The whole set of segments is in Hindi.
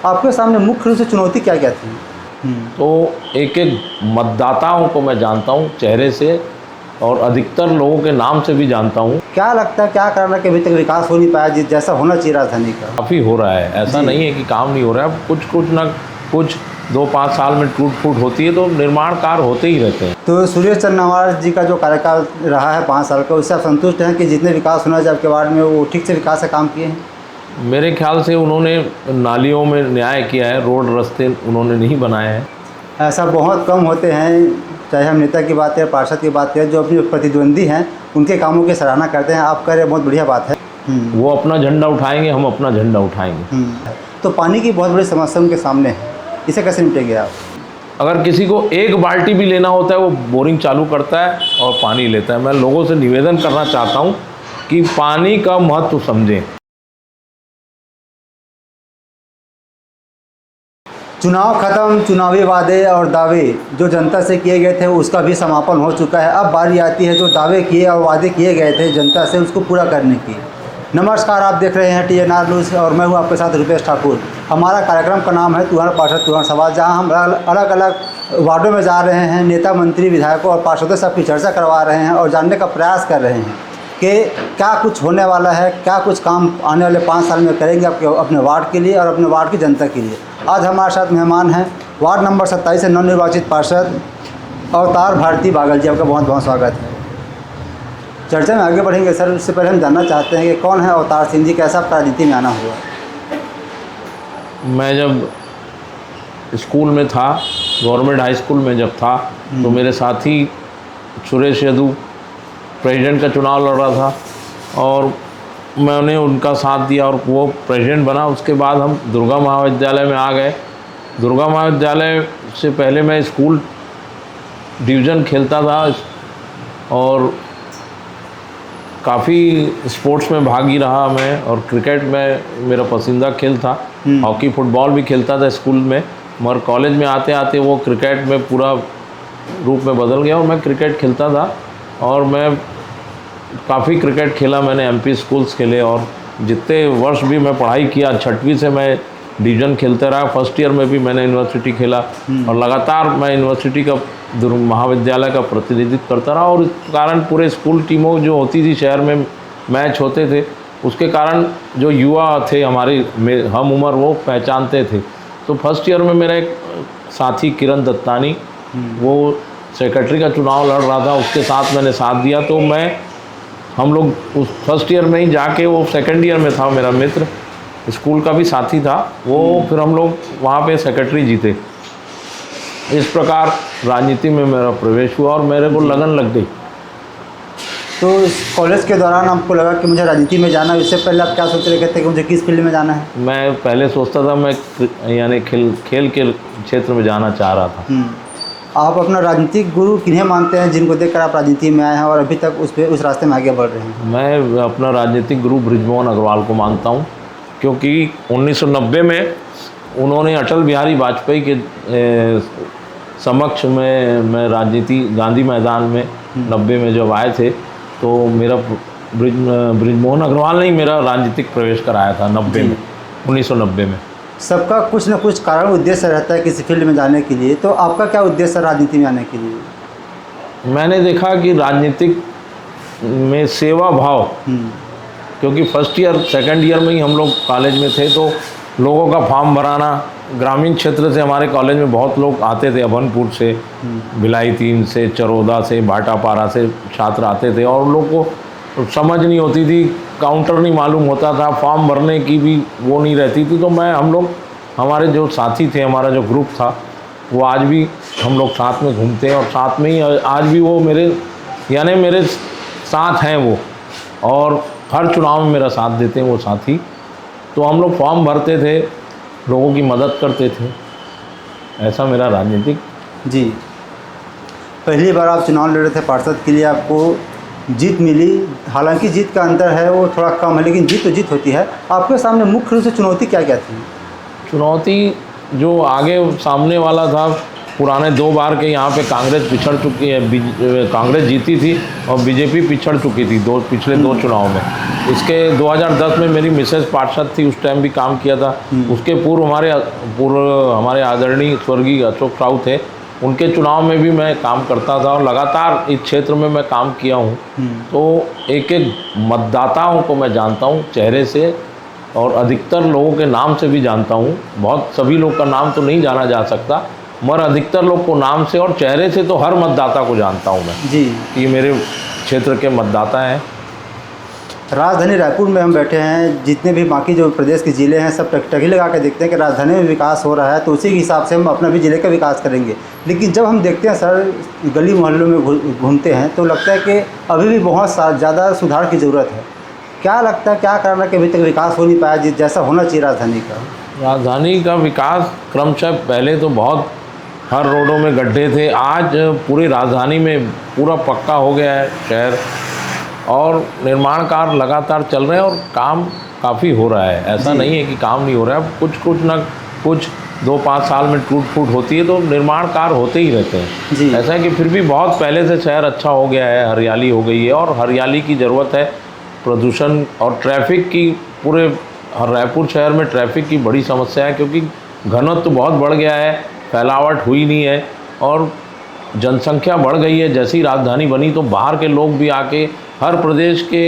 आपके सामने मुख्य रूप से चुनौती क्या क्या थी? तो एक एक मतदाताओं को मैं जानता हूँ चेहरे से, और अधिकतर लोगों के नाम से भी जानता हूँ। क्या लगता है, क्या कारण है कि अभी तक विकास हो नहीं पाया जैसा होना चाहिए राजधानी का? काफ़ी हो रहा है, ऐसा नहीं है कि काम नहीं हो रहा है। कुछ ना कुछ 2-5 साल में टूट फूट होती है, तो निर्माण कार्य होते ही रहते हैं। तो सुरेश चन्नावार जी का जो कार्यकाल रहा है 5 साल का, उससे आप संतुष्ट हैं कि जितने विकास होना चाहिए आपके वार्ड में वो ठीक से विकास का काम किए हैं? मेरे ख्याल से उन्होंने नालियों में न्याय किया है, रोड रास्ते उन्होंने नहीं बनाए हैं। ऐसा बहुत कम होते हैं, चाहे हम नेता की बात करें, पार्षद की बात करें, जो अपने प्रतिद्वंदी हैं उनके कामों की सराहना करते हैं। आप कह रहे हैं, बहुत बढ़िया बात है। वो अपना झंडा उठाएंगे, हम अपना झंडा उठाएंगे। तो पानी की बहुत बड़ी समस्या उनके सामने है, इसे कैसे निपटेंगे आप? अगर किसी को एक बाल्टी भी लेना होता है, वो बोरिंग चालू करता है और पानी लेता है। मैं लोगों से निवेदन करना चाहता हूँ कि पानी का महत्व समझें। चुनाव खत्म, चुनावी वादे और दावे जो जनता से किए गए थे उसका भी समापन हो चुका है। अब बारी आती है जो दावे किए और वादे किए गए थे जनता से उसको पूरा करने की। नमस्कार, आप देख रहे हैं TNR न्यूज़ और मैं हूं आपके साथ रुपेश ठाकुर। हमारा कार्यक्रम का नाम है तुम्हारा पार्षद तुम्हारा सवाल, जहां हम अलग अलग वार्डों में जा रहे हैं, नेता मंत्री विधायकों और पार्षदों से अपनी चर्चा करवा रहे हैं और जानने का प्रयास कर रहे हैं कि क्या कुछ होने वाला है, क्या कुछ काम आने वाले 5 साल में करेंगे आपके अपने वार्ड के लिए और अपने वार्ड की जनता के लिए। आज हमारे साथ मेहमान हैं वार्ड नंबर 27 से नवनिर्वाचित पार्षद अवतार भारती बागल जी। आपका बहुत बहुत स्वागत है। चर्चा में आगे बढ़ेंगे सर, उससे पहले हम जानना चाहते हैं कि कौन है अवतार सिंह जी, कैसा राजनीति में आना हुआ? मैं जब स्कूल में था, गवर्नमेंट हाई स्कूल में जब था, तो मेरे साथी सुरेश यदू प्रेसिडेंट का चुनाव लड़ रहा था और मैंने उनका साथ दिया और वो प्रेसिडेंट बना। उसके बाद हम दुर्गा महाविद्यालय में आ गए। दुर्गा महाविद्यालय से पहले मैं स्कूल डिवीज़न खेलता था और काफ़ी स्पोर्ट्स में भाग ही रहा मैं, और क्रिकेट में मेरा पसंदीदा खेल था। हॉकी फुटबॉल भी खेलता था स्कूल में, मगर कॉलेज में आते आते वो क्रिकेट में पूरा रूप में बदल गया और मैं क्रिकेट खेलता था। और मैं काफ़ी क्रिकेट खेला, मैंने MP स्कूल्स खेले और जितने वर्ष भी मैं पढ़ाई किया, 6वीं से मैं डिवीज़न खेलते रहा। फर्स्ट ईयर में भी मैंने यूनिवर्सिटी खेला और लगातार मैं यूनिवर्सिटी का महाविद्यालय का प्रतिनिधित्व करता रहा। और इस कारण पूरे स्कूल टीमों जो होती थी शहर में, मैच होते थे, उसके कारण जो युवा थे हमारे हम उम्र वो पहचानते थे। तो फर्स्ट ईयर में मेरा एक साथी किरण दत्तानी, वो सेक्रेटरी का चुनाव लड़ रहा था, उसके साथ मैंने साथ दिया। तो हम लोग उस फर्स्ट ईयर में ही जाके, वो सेकंड ईयर में था मेरा मित्र, स्कूल का भी साथी था वो, फिर हम लोग वहाँ पे सेक्रेटरी जीते। इस प्रकार राजनीति में मेरा प्रवेश हुआ और मेरे को लगन लग गई। तो इस कॉलेज के दौरान आपको लगा कि मुझे राजनीति में जाना है, इससे पहले आप क्या सोच रहे थे कि मुझे किस फील्ड में जाना है? मैं पहले सोचता था मैं यानी खेल के क्षेत्र में जाना चाह रहा था। आप अपना राजनीतिक गुरु किन्हें मानते हैं जिनको देखकर आप राजनीति में आए हैं और अभी तक उस रास्ते में आगे बढ़ रहे हैं? मैं अपना राजनीतिक गुरु बृजमोहन अग्रवाल को मानता हूँ, क्योंकि 1990 में उन्होंने अटल बिहारी वाजपेयी के समक्ष में मैं राजनीति गांधी मैदान में 90 में जब आए थे, तो मेरा बृजमोहन अग्रवाल ने ही मेरा राजनीतिक प्रवेश कराया था 1990 में। सबका कुछ न कुछ कारण उद्देश्य रहता है किसी फील्ड में जाने के लिए, तो आपका क्या उद्देश्य है राजनीति में आने के लिए? मैंने देखा कि राजनीतिक में सेवा भाव, क्योंकि फर्स्ट ईयर सेकंड ईयर में ही हम लोग कॉलेज में थे, तो लोगों का फॉर्म भराना, ग्रामीण क्षेत्र से हमारे कॉलेज में बहुत लोग आते थे, अभनपुर से, भिलाई 3 से, चरोदा से, भाटापारा से छात्र आते थे और लोगों को समझ नहीं होती थी, काउंटर नहीं मालूम होता था, फॉर्म भरने की भी वो नहीं रहती थी। तो हमारे जो साथी थे, हमारा जो ग्रुप था, वो आज भी हम लोग साथ में घूमते हैं और साथ में ही आज भी वो मेरे साथ हैं वो, और हर चुनाव में मेरा साथ देते हैं वो साथी। तो हम लोग फॉर्म भरते थे, लोगों की मदद करते थे, ऐसा मेरा राजनीतिक। जी, पहली बार आप चुनाव लड़ रहे थे पार्षद के लिए, आपको जीत मिली। हालांकि जीत का अंतर है वो थोड़ा कम है, लेकिन जीत तो जीत होती है। आपके सामने मुख्य रूप से चुनौती क्या क्या थी? चुनौती जो आगे सामने वाला था, पुराने 2 बार के यहाँ पे कांग्रेस पिछड़ चुकी है, कांग्रेस जीती थी और BJP पिछड़ चुकी थी पिछले 2 चुनाव में। इसके 2010 में मेरी मिसेस पार्षद थी, उस टाइम भी काम किया था। उसके पूर्व हमारे आदरणीय स्वर्गीय अशोक साहू थे, उनके चुनाव में भी मैं काम करता था और लगातार इस क्षेत्र में मैं काम किया हूँ। तो एक एक मतदाताओं को मैं जानता हूँ चेहरे से, और अधिकतर लोगों के नाम से भी जानता हूँ। बहुत सभी लोग का नाम तो नहीं जाना जा सकता, मगर अधिकतर लोग को नाम से और चेहरे से तो हर मतदाता को जानता हूँ मैं जी। कि मेरे क्षेत्र के मतदाता हैं। राजधानी रायपुर में हम बैठे हैं, जितने भी बाकी जो प्रदेश के ज़िले हैं सब टकटकी लगा के देखते हैं कि राजधानी में विकास हो रहा है, तो उसी के हिसाब से हम अपना भी ज़िले का विकास करेंगे। लेकिन जब हम देखते हैं सर, गली मोहल्लों में घूमते हैं तो लगता है कि अभी भी बहुत ज़्यादा सुधार की ज़रूरत है। क्या लगता है, क्या कारण है कि अभी तक विकास हो नहीं पाया जैसा होना चाहिए राजधानी का? राजधानी का विकास क्रमशः पहले तो बहुत हर रोडों में गड्ढे थे, आज पूरी राजधानी में पूरा पक्का हो गया है शहर, और निर्माण कार्य लगातार चल रहे हैं और काम काफ़ी हो रहा है। ऐसा नहीं है कि काम नहीं हो रहा है, कुछ 2-5 साल में टूट फूट होती है तो निर्माण कार्य होते ही रहते हैं। ऐसा है कि फिर भी बहुत पहले से शहर अच्छा हो गया है, हरियाली हो गई है, और हरियाली की ज़रूरत है। प्रदूषण और ट्रैफिक की पूरे रायपुर शहर में ट्रैफिक की बड़ी समस्या है, क्योंकि घनत्व तो बहुत बढ़ गया है, फैलावट हुई नहीं है और जनसंख्या बढ़ गई है। जैसी राजधानी बनी तो बाहर के लोग भी आके, हर प्रदेश के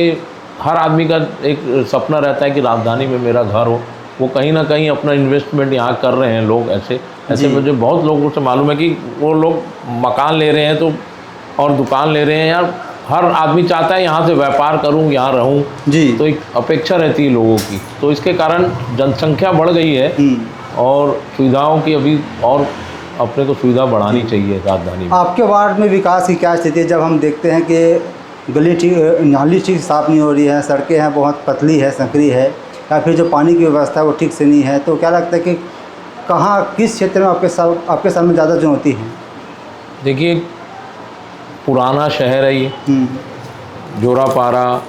हर आदमी का एक सपना रहता है कि राजधानी में मेरा घर हो। वो कहीं ना कहीं अपना इन्वेस्टमेंट यहाँ कर रहे हैं लोग। ऐसे मुझे बहुत लोगों से मालूम है कि वो लोग मकान ले रहे हैं तो और दुकान ले रहे हैं। यार हर आदमी चाहता है यहाँ से व्यापार करूँ, यहाँ रहूँ जी, तो एक अपेक्षा रहती है लोगों की। तो इसके कारण जनसंख्या बढ़ गई है और सुविधाओं की अभी और अपने को सुविधा बढ़ानी चाहिए राजधानी में। आपके वार्ड में विकास की क्या स्थिति है? जब हम देखते हैं कि नाली ठीक साफ़ नहीं हो रही है, सड़कें हैं बहुत पतली है, संकरी है, या फिर जो पानी की व्यवस्था है वो ठीक से नहीं है, तो क्या लगता है कि कहाँ किस क्षेत्र में आपके सामने ज़्यादा चुनौती है? देखिए, पुराना शहर है ये, जोरापारा,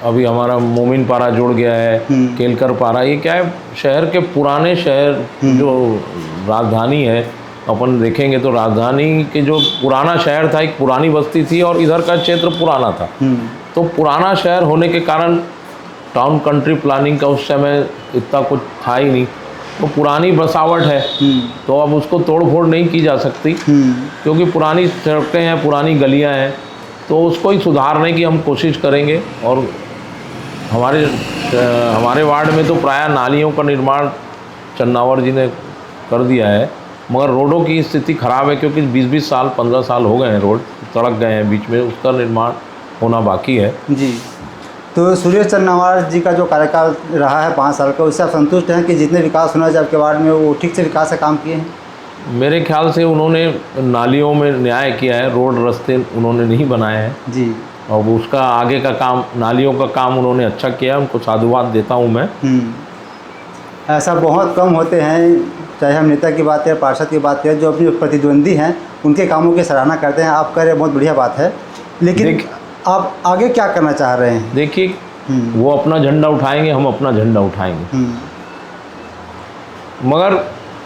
अभी हमारा मोमिन पारा जुड़ गया है, केलकर पारा, ये क्या है, शहर के पुराने शहर जो राजधानी है, अपन देखेंगे तो राजधानी के जो पुराना शहर था, एक पुरानी बस्ती थी और इधर का क्षेत्र पुराना था। तो पुराना शहर होने के कारण टाउन कंट्री प्लानिंग का उस समय इतना कुछ था ही नहीं, तो पुरानी बसावट है, तो अब उसको तोड़ फोड़ नहीं की जा सकती, क्योंकि पुरानी सड़कें हैं, पुरानी गलियां हैं, तो उसको ही सुधारने की हम कोशिश करेंगे। और हमारे वार्ड में तो प्रायः नालियों का निर्माण चन्नावर जी ने कर दिया है, मगर रोडों की स्थिति ख़राब है, क्योंकि 20-20 साल 15 साल हो गए हैं, रोड सड़क गए हैं बीच में, उसका निर्माण होना बाकी है जी। तो सुरेश चन्नावर जी का जो कार्यकाल रहा है 5 साल का, उससे आप संतुष्ट हैं कि जितने विकास होना चाहिए आपके वार्ड में वो ठीक से विकास का काम किए हैं? मेरे ख्याल से उन्होंने नालियों में न्याय किया है, रोड रास्ते उन्होंने नहीं बनाए हैं जी, और उसका आगे का काम, नालियों का काम उन्होंने अच्छा किया है, उनको साधुवाद देता हूँ मैं। ऐसा बहुत कम होते हैं, चाहे हम नेता की बात करें, पार्षद की बात करें, जो अपने प्रतिद्वंदी हैं उनके कामों की सराहना करते हैं। आप कह रहे हैं बहुत बढ़िया बात है, लेकिन आप आगे क्या करना चाह रहे हैं? देखिए, वो अपना झंडा उठाएंगे, हम अपना झंडा उठाएंगे, मगर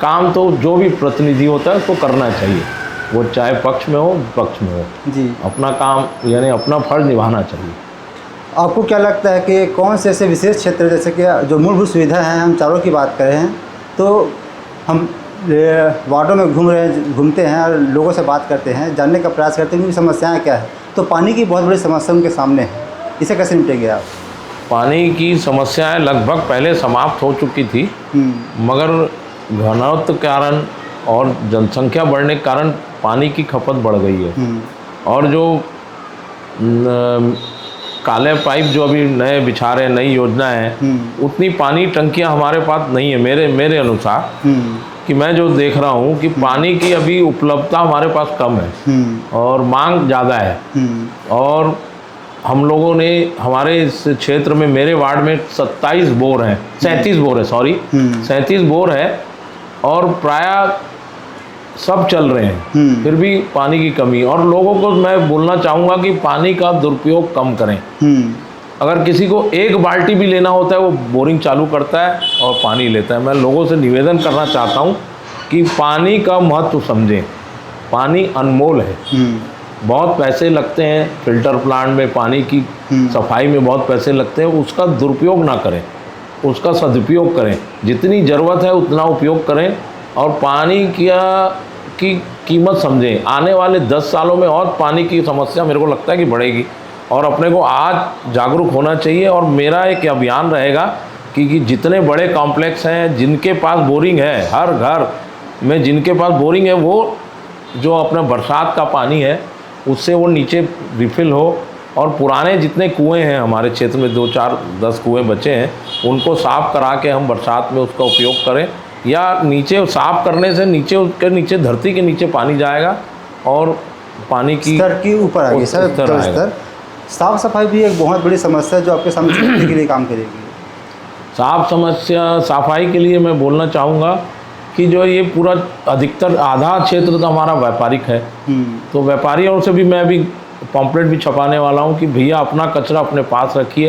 काम तो जो भी प्रतिनिधि होता है उसको करना चाहिए, वो चाहे पक्ष में हो विपक्ष में हो जी, अपना काम यानी अपना फर्ज निभाना चाहिए। आपको क्या लगता है कि कौन से ऐसे विशेष क्षेत्र, जैसे कि जो मूलभूत सुविधा हैं, हम चारों की बात करें हैं तो हम वार्डों में घूमते हैं और लोगों से बात करते हैं, जानने का प्रयास करते हैं कि समस्याएं क्या है, तो पानी की बहुत बड़ी समस्या उनके सामने है, इसे कैसे निपटेंगे आप? पानी की समस्याएं लगभग पहले समाप्त हो चुकी थी, मगर घनत्व के कारण और जनसंख्या बढ़ने के कारण पानी की खपत बढ़ गई है, और जो काले पाइप जो अभी नए बिछा रहे हैं, नई योजना है, उतनी पानी टंकियां हमारे पास नहीं है मेरे अनुसार, कि मैं जो देख रहा हूँ कि पानी की अभी उपलब्धता हमारे पास कम है और मांग ज़्यादा है। और हम लोगों ने हमारे इस क्षेत्र में, मेरे वार्ड में 37 बोर हैं, 37 बोर है, सॉरी 37 बोर है, और प्रायः सब चल रहे हैं, फिर भी पानी की कमी। और लोगों को मैं बोलना चाहूँगा कि पानी का दुरुपयोग कम करें। अगर किसी को एक बाल्टी भी लेना होता है, वो बोरिंग चालू करता है और पानी लेता है। मैं लोगों से निवेदन करना चाहता हूँ कि पानी का महत्व समझें, पानी अनमोल है, बहुत पैसे लगते हैं, फिल्टर प्लांट में पानी की सफाई में बहुत पैसे लगते हैं, उसका दुरुपयोग ना करें, उसका सदुपयोग करें। जितनी ज़रूरत है उतना उपयोग करें और पानी की कीमत समझें। आने वाले 10 सालों में और पानी की समस्या मेरे को लगता है कि बढ़ेगी और अपने को आज जागरूक होना चाहिए। और मेरा एक अभियान रहेगा कि जितने बड़े कॉम्प्लेक्स हैं, जिनके पास बोरिंग है, हर घर में जिनके पास बोरिंग है, वो जो अपना बरसात का पानी है उससे वो नीचे रिफ़िल हो। और पुराने जितने कुएं हैं हमारे क्षेत्र में, 2 4 10 कुएं बचे हैं, उनको साफ़ करा के हम बरसात में उसका उपयोग करें। या नीचे साफ़ करने से नीचे, उसके नीचे, धरती के नीचे पानी जाएगा और पानी की स्तर की ऊपर आएगी सर, स्तर। साफ सफाई भी एक बहुत बड़ी समस्या है जो आपके सामने छुटने के लिए काम करेगी। सफाई के लिए मैं बोलना चाहूँगा कि जो ये पूरा अधिकतर आधा क्षेत्र तो हमारा व्यापारिक है, तो व्यापारियों से भी मैं भी पॉम्पलेट भी छपाने वाला हूँ कि भैया अपना कचरा अपने पास रखिए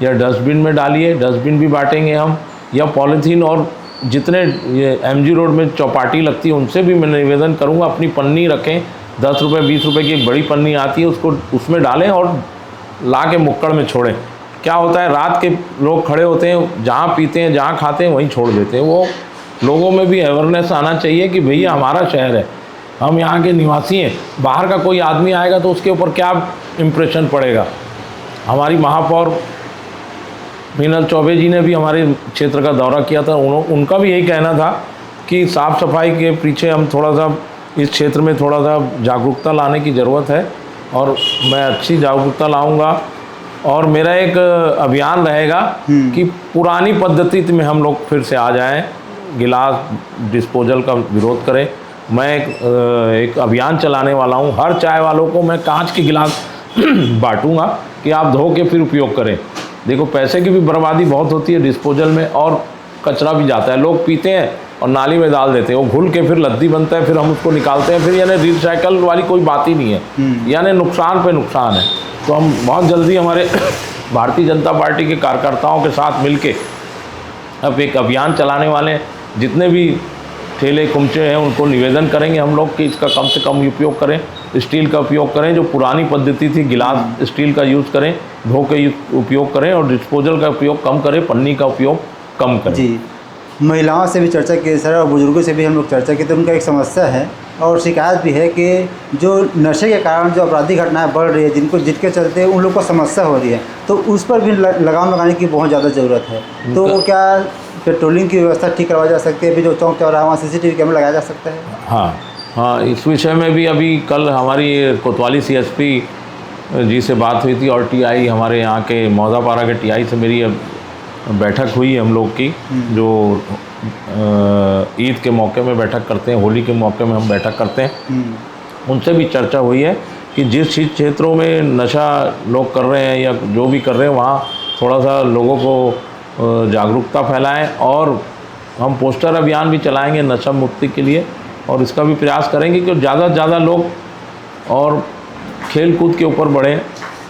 या डस्टबिन में डालिए। डस्टबिन भी बांटेंगे हम, या पॉलीथीन, और जितने ये MG रोड में चौपाटी लगती है उनसे भी मैं निवेदन करूँगा अपनी पन्नी रखें। 10 रुपये 20 रुपये की एक बड़ी पन्नी आती है, उसको उसमें डालें और ला के मुक्कड़ में छोड़ें। क्या होता है, रात के लोग खड़े होते हैं, जहाँ पीते हैं जहाँ खाते हैं वहीं छोड़ देते हैं। वो लोगों में भी अवेयरनेस आना चाहिए कि भैया हमारा शहर है, हम यहाँ के निवासी हैं, बाहर का कोई आदमी आएगा तो उसके ऊपर क्या इम्प्रेशन पड़ेगा। हमारी महापौर मीनल चौबे जी ने भी हमारे क्षेत्र का दौरा किया था, उनका भी यही कहना था कि साफ़ सफाई के पीछे हम थोड़ा सा इस क्षेत्र में थोड़ा सा जागरूकता लाने की ज़रूरत है और मैं अच्छी जागरूकता लाऊंगा। और मेरा एक अभियान रहेगा कि पुरानी पद्धति में हम लोग फिर से आ जाएं, गिलास डिस्पोजल का विरोध करें। मैं एक अभियान चलाने वाला हूं, हर चाय वालों को मैं कांच के गिलास बांटूंगा कि आप धो के फिर उपयोग करें। देखो पैसे की भी बर्बादी बहुत होती है डिस्पोजल में, और कचरा भी जाता है, लोग पीते हैं और नाली में डाल देते हैं, वो घुल के फिर लद्दी बनता है, फिर हम उसको निकालते हैं, फिर यानी रिसाइकल वाली कोई बात ही नहीं है, यानी नुकसान पे नुकसान है। तो हम बहुत जल्दी हमारे भारतीय जनता पार्टी के कार्यकर्ताओं के साथ मिलके अब एक अभियान चलाने वाले हैं। जितने भी ठेले कुमचे हैं उनको निवेदन करेंगे हम लोग कि इसका कम से कम उपयोग करें, स्टील का उपयोग करें, जो पुरानी पद्धति थी गिलास स्टील का यूज़ करें, धो के उपयोग करें और डिस्पोजल का उपयोग कम करें, पन्नी का उपयोग कम करें। जी, महिलाओं से भी चर्चा की सर और बुजुर्गों से भी हम लोग चर्चा की, तो उनका एक समस्या है और शिकायत भी है कि जो नशे के कारण जो आपराधिक घटनाएं बढ़ रही है, जिनके चलते उन लोग को समस्या हो रही है, तो उस पर भी लगाम लगाने की बहुत ज़्यादा ज़रूरत है। तो क्या पेट्रोलिंग की व्यवस्था ठीक करवाई जा सकती है? अभी जो चौक चौराहा वहाँ CCTV कैमरा लगाया जा सकता है? हाँ, इस विषय में भी अभी कल हमारी कोतवाली CSP जी से बात हुई थी और TI हमारे यहाँ के मौजापारा के TI से मेरी बैठक हुई हम लोग की, जो ईद के मौके में बैठक करते हैं, होली के मौके में हम बैठक करते हैं। उनसे भी चर्चा हुई है कि जिस क्षेत्रों में नशा लोग कर रहे हैं या जो भी कर रहे हैं वहाँ थोड़ा सा लोगों को जागरूकता फैलाएं, और हम पोस्टर अभियान भी चलाएंगे नशा मुक्ति के लिए, और इसका भी प्रयास करेंगे कि ज़्यादा से ज़्यादा लोग और खेल कूद के ऊपर बढ़ें।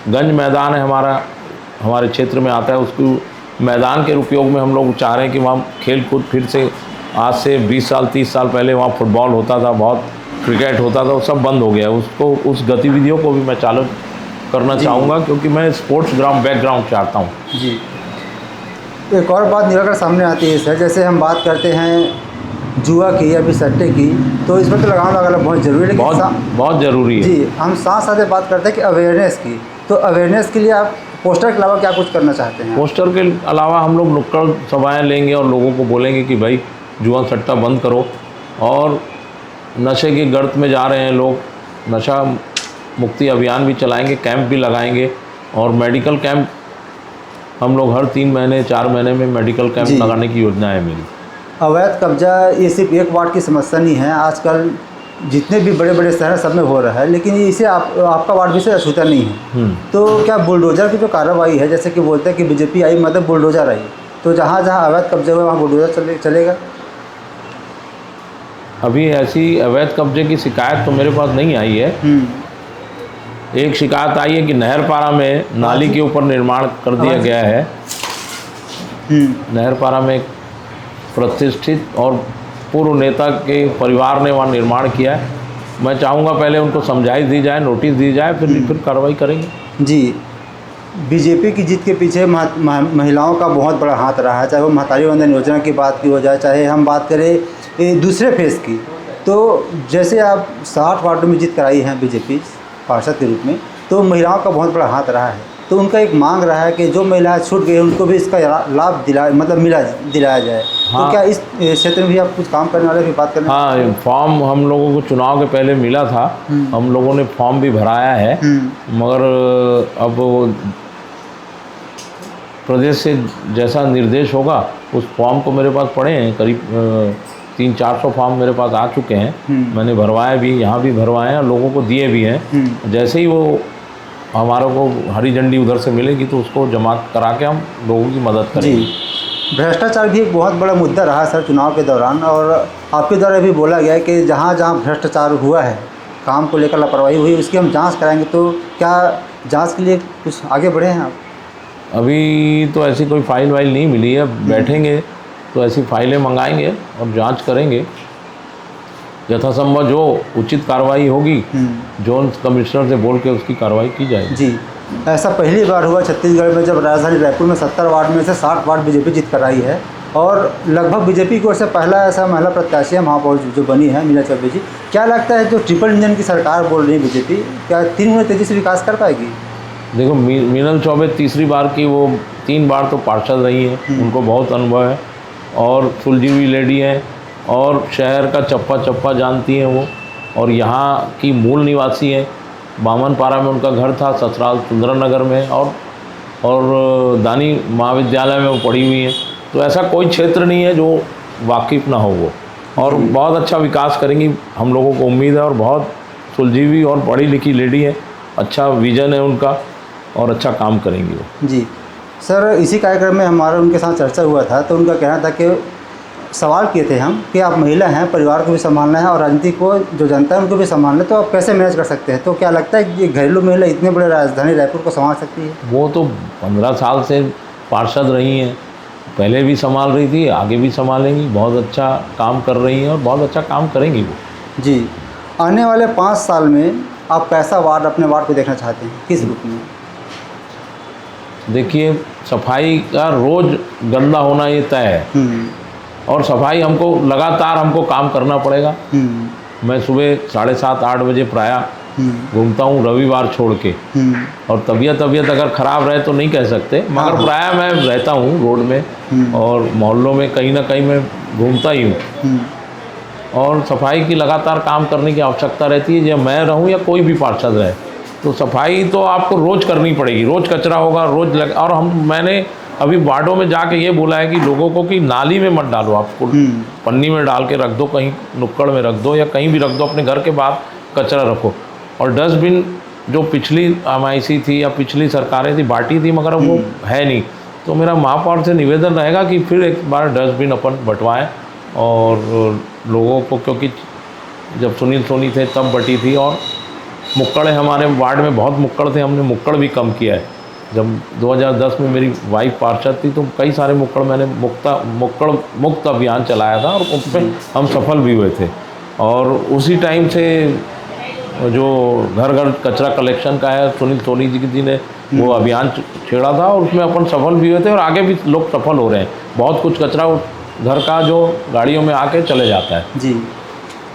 गंज मैदान है हमारे क्षेत्र में आता है, उसको मैदान के उपयोग में हम लोग चाह रहे हैं कि वहाँ खेल कूद फिर से, आज से 20 साल 30 साल पहले वहाँ फुटबॉल होता था, बहुत क्रिकेट होता था, वो सब बंद हो गया है। उसको, उस गतिविधियों को भी मैं चालू करना चाहूँगा, क्योंकि मैं स्पोर्ट्स बैकग्राउंड चाहता हूँ। जी, एक और बात निकल कर सामने आती है सर, जैसे हम बात करते हैं जुआ की या फिर सट्टे की, तो इस पर तो लगाम लगाना बहुत ज़रूरी है, बहुत ज़रूरी है। जी, हम साथ साथ बात करते हैं कि अवेयरनेस की, तो अवेयरनेस के लिए आप पोस्टर के अलावा क्या कुछ करना चाहते हैं? पोस्टर के अलावा हम लोग नुक्कड़ सभाएँ लेंगे और लोगों को बोलेंगे कि भाई जुआ सट्टा बंद करो, और नशे की गर्त में जा रहे हैं लोग, नशा मुक्ति अभियान भी चलाएंगे, कैंप भी लगाएंगे, और मेडिकल कैंप हम लोग हर 3 महीने 4 महीने में मेडिकल कैंप लगाने की योजना है मेरी। अवैध कब्जा ये सिर्फ एक वार्ड की समस्या नहीं है, आजकल जितने भी बड़े बड़े शहर सब में हो रहा है, लेकिन इसे आपका वार्ड भी से अछूता नहीं है। तो क्या बुलडोजर की जो कार्रवाई है, जैसे कि बोलते हैं कि BJP आई मतलब बुलडोजर आई, तो जहाँ जहाँ अवैध कब्जे हुए वहाँ बुलडोजर चलेगा? अभी ऐसी अवैध कब्जे की शिकायत तो मेरे पास नहीं आई है। एक शिकायत आई है कि नहरपारा में नाली के ऊपर निर्माण कर दिया गया है। नहरपारा में एक प्रतिष्ठित और पूर्व नेता के परिवार ने वहाँ निर्माण किया है, मैं चाहूँगा पहले उनको समझाइश दी जाए, नोटिस दी जाए, फिर कार्रवाई करेंगे। जी, बीजेपी की जीत के पीछे महिलाओं का बहुत बड़ा हाथ रहा है, चाहे वो महतारी वंदन योजना की बात की हो जाए, चाहे हम बात करें दूसरे फेज़ की। तो जैसे आप 60 वार्डों में जीत कराई हैं बीजेपी पार्षद के रूप में, तो महिलाओं का बहुत बड़ा हाथ रहा है। तो उनका एक मांग रहा है कि जो महिलाएं छूट गई उनको भी इसका लाभ दिलाया जाए। हाँ। तो क्या इस क्षेत्र में भी आप कुछ काम करने वाले भी बात करना? हाँ, फॉर्म हम लोगों को चुनाव के पहले मिला था, हम लोगों ने फॉर्म भी भराया है, मगर अब प्रदेश से जैसा निर्देश होगा उस फॉर्म को मेरे पास पड़े हैं, करीब 300-400 फॉर्म मेरे पास आ चुके हैं। मैंने भरवाए भी, यहाँ भी भरवाए हैं, लोगों को दिए भी हैं। जैसे ही वो हमारे को हरी झंडी उधर से मिलेगी तो उसको जमा करा के हम लोगों की मदद करेंगे। जी, भ्रष्टाचार भी एक बहुत बड़ा मुद्दा रहा सर चुनाव के दौरान, और आपके द्वारा भी बोला गया है कि जहाँ जहाँ भ्रष्टाचार हुआ है, काम को लेकर लापरवाही हुई, उसकी हम जांच कराएंगे। तो क्या जांच के लिए कुछ आगे बढ़े हैं आप? अभी तो ऐसी कोई फाइल वाइल नहीं मिली है, बैठेंगे तो ऐसी फाइलें मंगाएंगे और जांच करेंगे, यथासंभव जो उचित कार्रवाई होगी जोन कमिश्नर से बोल के उसकी कार्रवाई की जाएगी। जी, ऐसा पहली बार हुआ छत्तीसगढ़ में जब राजधानी रायपुर में 70 वार्ड में से 60 वार्ड बीजेपी जीत कर आई है, और लगभग बीजेपी की ओर से पहला ऐसा महिला प्रत्याशी है महापौर जो बनी है मीना चौबे जी। क्या लगता है जो ट्रिपल इंजन की सरकार बोल रही है बीजेपी, क्या 3 गुना तेज़ी से विकास कर पाएगी? देखो, मीनल चौबे तीसरी बार की, वो 3 बार तो पार्षद रही हैं, उनको बहुत अनुभव है और सुलझी हुई लेडी हैं, और शहर का चप्पा चप्पा जानती हैं वो, और यहाँ की मूल निवासी हैं। बामनपारा में उनका घर था, ससुराल सुंदरनगर में, और दानी महाविद्यालय में वो पढ़ी हुई हैं। तो ऐसा कोई क्षेत्र नहीं है जो वाकिफ़ ना हो वो, और बहुत अच्छा विकास करेंगी, हम लोगों को उम्मीद है। और बहुत सुलझी हुई और पढ़ी लिखी लेडी है, अच्छा विज़न है उनका, और अच्छा काम करेंगी वो। जी सर, इसी कार्यक्रम में हमारा उनके साथ चर्चा हुआ था, तो उनका कहना था कि सवाल किए थे हम कि आप महिला हैं, परिवार को भी संभालना है और राजनीति को जो जनता है उनको भी संभालना है, तो आप कैसे मैनेज कर सकते हैं? तो क्या लगता है कि घरेलू महिला इतने बड़े राजधानी रायपुर को संभाल सकती है? वो तो 15 साल से पार्षद रही हैं, पहले भी संभाल रही थी, आगे भी संभालेंगी, बहुत अच्छा काम कर रही हैं और बहुत अच्छा काम करेंगी वो। जी, आने वाले 5 साल में आप कैसा वार्ड अपने वार्ड को देखना चाहते हैं, किस रूप में? देखिए, सफाई का रोज़ गंदा होना ये तय है, और सफाई हमको लगातार काम करना पड़ेगा। मैं सुबह 7:30-8 बजे प्रायः घूमता हूँ, रविवार छोड़ के, और तबीयत अगर ख़राब रहे तो नहीं कह सकते, मगर प्रायः मैं रहता हूँ रोड में और मोहल्लों में, कहीं ना कहीं मैं घूमता ही हूँ। और सफाई की लगातार काम करने की आवश्यकता रहती है, जब मैं रहूँ या कोई भी पार्षद रहे, तो सफाई तो आपको रोज़ करनी पड़ेगी। रोज़ कचरा होगा, रोज़ और मैंने अभी वार्डों में जाके ये बोला है कि लोगों को कि नाली में मत डालो, आपको पन्नी में डाल के रख दो, कहीं नुक्कड़ में रख दो या कहीं भी रख दो, अपने घर के बाहर कचरा रखो। और डस्टबिन जो पिछली MIC थी या पिछली सरकारें थी बांटी थी, मगर वो है नहीं, तो मेरा महापौर से निवेदन रहेगा कि फिर एक बार डस्टबिन अपन बंटवाएं और लोगों को, क्योंकि जब सुनील सोनी थे तब बटी थी, और मुक्कड़ हमारे वार्ड में बहुत मुक्कड़ थे, हमने मुक्कड़ भी कम किया है। जब 2010 में मेरी वाइफ पार्षद थी तो कई सारे मुक्कड़ मैंने मुक्कड़ मुक्त अभियान चलाया था, और उस पर हम सफल भी हुए थे। और उसी टाइम से जो घर घर कचरा कलेक्शन का है, सुनील सोनी जी ने वो अभियान छेड़ा था, और उसमें अपन सफल भी हुए थे, और आगे भी लोग सफल हो रहे हैं। बहुत कुछ कचरा घर का जो गाड़ियों में आके चले जाता है। जी,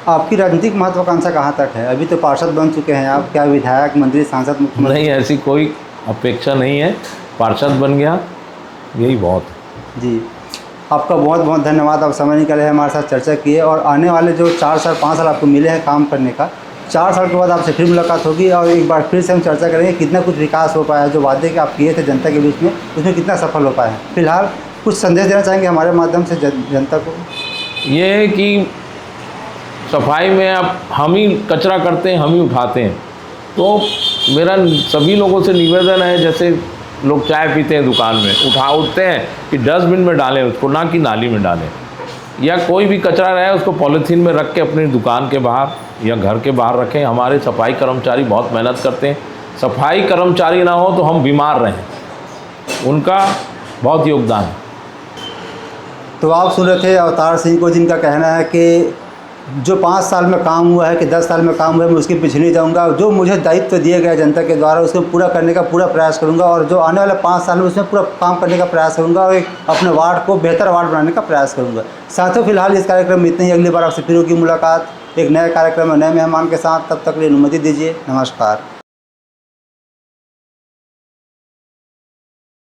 आपकी राजनीतिक महत्वाकांक्षा कहाँ तक है? अभी तो पार्षद बन चुके हैं आप, क्या विधायक, मंत्री, सांसद, मुख्यमंत्री? नहीं, ऐसी कोई अपेक्षा नहीं है, पार्षद बन गया यही बहुत है। जी, आपका बहुत बहुत धन्यवाद, आप समय निकाले हैं हमारे साथ चर्चा किए, और आने वाले जो 4 साल 5 साल आपको मिले हैं काम करने का, 4 साल के बाद आपसे फिर मुलाकात होगी, और एक बार फिर से हम चर्चा करेंगे कितना कुछ विकास हो पाया, जो वादे के आप किए थे जनता के बीच में, उसमें कितना सफल हो पाए हैं। फिलहाल कुछ संदेश देना चाहेंगे हमारे माध्यम से जनता को? ये है कि सफाई में अब हम ही कचरा करते हैं, हम ही उठाते हैं, तो मेरा सभी लोगों से निवेदन है, जैसे लोग चाय पीते हैं दुकान में, उठते हैं कि डस्टबिन में डालें उसको, ना कि नाली में डालें, या कोई भी कचरा रहे उसको पॉलीथीन में रख के अपनी दुकान के बाहर या घर के बाहर रखें। हमारे सफाई कर्मचारी बहुत मेहनत करते हैं, सफाई कर्मचारी ना हो तो हम बीमार रहें, उनका बहुत योगदान है। तो आप सुन रहे थे अवतार सिंह को, जिनका कहना है कि जो 5 साल में काम हुआ है कि 10 साल में काम हुआ है, मैं उसके पीछे नहीं जाऊँगा। जो मुझे दायित्व दिए गए जनता के द्वारा उसको पूरा करने का पूरा प्रयास करूँगा, और जो आने वाले 5 साल में उसमें पूरा काम करने का प्रयास करूँगा, और एक अपने वार्ड को बेहतर वार्ड बनाने का प्रयास करूँगा। साथियों, फिलहाल इस कार्यक्रम में इतना ही। अगली बार आपसे फिर होगी मुलाकात एक नए कार्यक्रम में नए मेहमान के साथ। तब तक के लिए अनुमति दीजिए। नमस्कार।